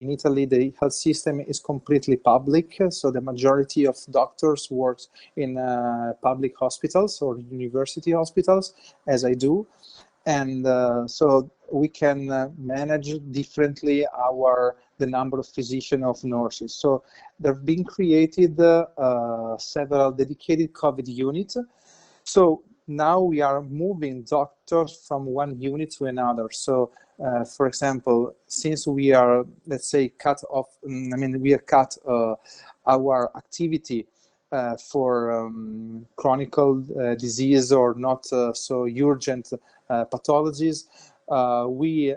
In Italy, the health system is completely public, so the majority of doctors works in public hospitals or university hospitals, as I do. And so we can manage differently the number of physicians of nurses. So there have been created several dedicated COVID units. So now we are moving doctors from one unit to another. So for example, since we are, let's say, we are cut our activity for chronic disease or not so urgent pathologies, we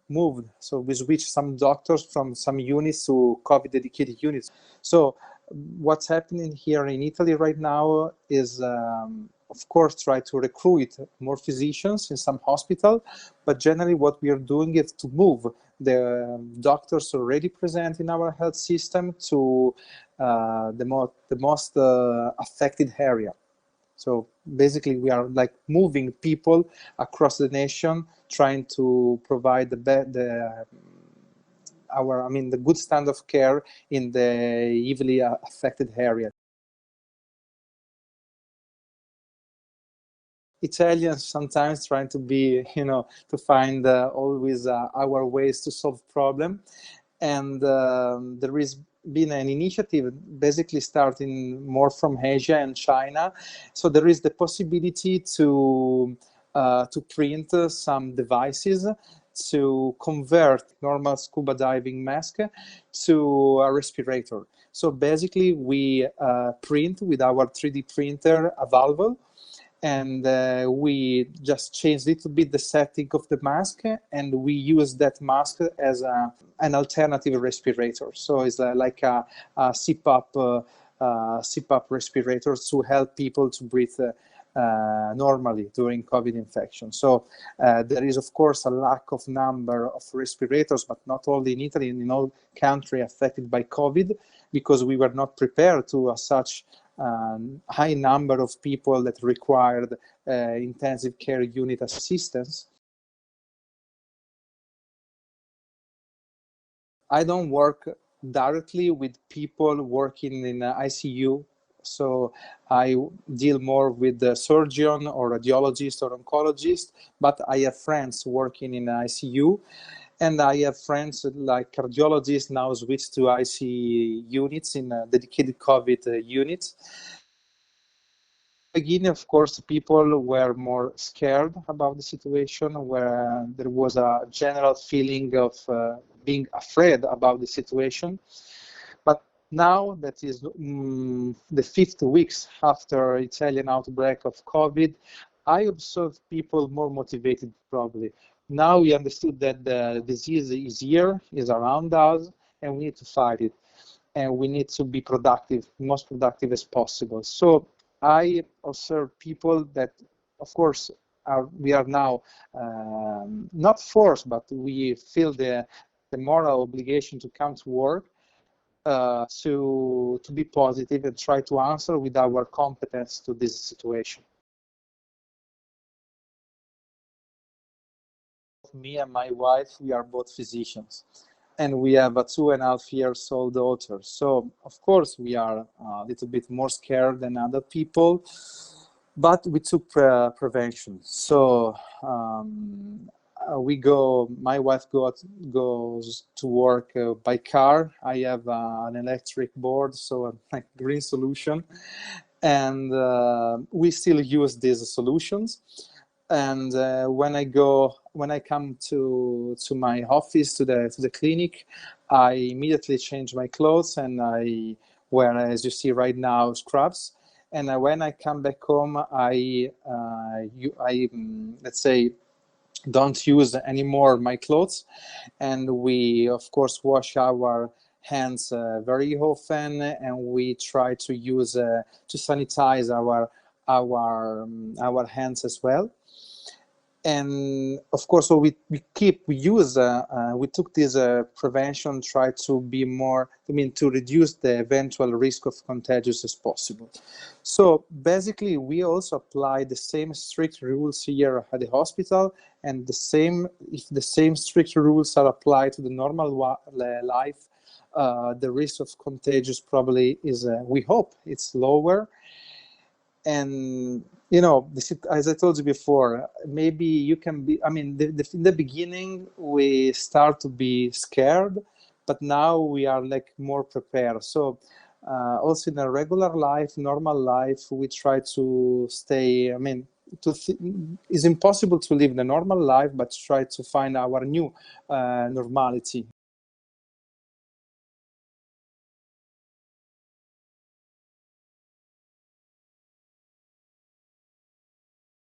moved. So we switched some doctors from some units to COVID dedicated units. So what's happening here in Italy right now is, of course, try to recruit more physicians in some hospital, but generally what we are doing is to move the doctors already present in our health system to the most affected area. So basically, we are like moving people across the nation, trying to provide the good standard of care in the heavily affected area. Italians sometimes trying to be, to find always our ways to solve problem, and there is been an initiative basically starting more from Asia and China. So there is the possibility to print some devices to convert normal scuba diving mask to a respirator. So basically we print with our 3D printer a valve, and we just changed a little bit the setting of the mask, and we use that mask as an alternative respirator. So it's like a CPAP respirator to help people to breathe normally during COVID infection. So there is, of course, a lack of number of respirators, but not only in Italy, in all countries affected by COVID, because we were not prepared to such high number of people that required intensive care unit assistance. I don't work directly with people working in ICU, so I deal more with the surgeon or radiologist or oncologist, but I have friends working in ICU, and I have friends like cardiologists now switched to IC units in dedicated COVID units. Beginning, of course, people were more scared about the situation, where there was a general feeling of being afraid about the situation. But now that is the 5th weeks after Italian outbreak of COVID, I observe people more motivated probably. Now we understood that the disease is here, is around us, and we need to fight it. And we need to be productive, most productive as possible. So I observe people that, of course, we are now not forced, but we feel the moral obligation to come to work, to be positive and try to answer with our competence to this situation. Me and my wife, we are both physicians, and we have a 2.5-year-old daughter. So of course we are a little bit more scared than other people, but we took prevention. So my wife goes to work by car. I have an electric board, so a like green solution, and we still use these solutions. And when I come to my office, to the clinic, I immediately change my clothes, and I wear, as you see right now, scrubs. And when I come back home, I let's say, don't use anymore my clothes, and we of course wash our hands very often, and we try to use to sanitize our hands as well. And of course, so we took this prevention, try to be more, to reduce the eventual risk of contagious as possible. So basically, we also apply the same strict rules here at the hospital, and if the same strict rules are applied to the normal life, the risk of contagious probably is, we hope, it's lower. And as I told you before, maybe you can be, in the beginning we start to be scared, but now we are like more prepared. So also in a regular life, normal life, we try to stay, it's impossible to live the normal life, but try to find our new normality,